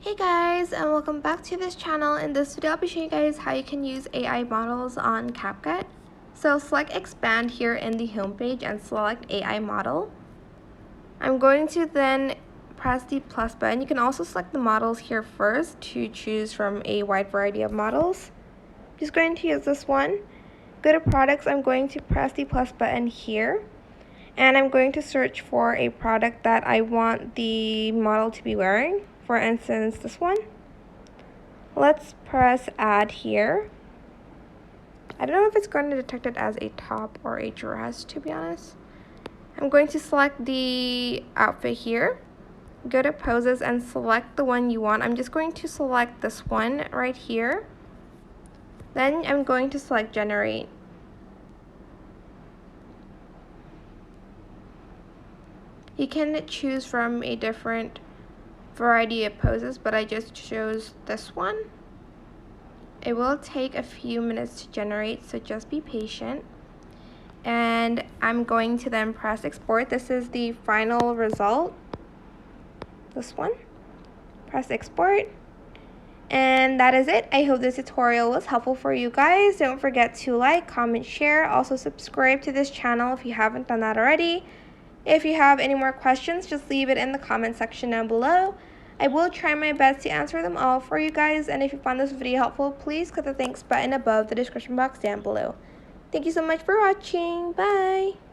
Hey guys, and welcome back to this channel. In this video I'll be showing you guys how you can use AI models on CapCut. So select expand here in the home page and select AI model. I'm going to then press the plus button. You can also select the models here first to choose from a wide variety of models. I'm just going to use this one. Go to products. I'm going to press the plus button here. And I'm going to search for a product that I want the model to be wearing. For instance, this one. Let's press add here. I don't know if it's going to detect it as a top or a dress, to be honest. I'm going to select the outfit here. Go to poses and select the one you want. I'm just going to select this one right here. Then I'm going to select generate. You can choose from a different variety of poses, but I just chose this one. It will take a few minutes to generate, so just be patient. And I'm going to then press export. This is the final result. This one. Press export. And that is it. I hope this tutorial was helpful for you guys. Don't forget to like, comment, share. Also subscribe to this channel if you haven't done that already. If you have any more questions, just leave it in the comment section down below. I will try my best to answer them all for you guys, and if you found this video helpful, please click the thanks button above the description box down below. Thank you so much for watching. Bye!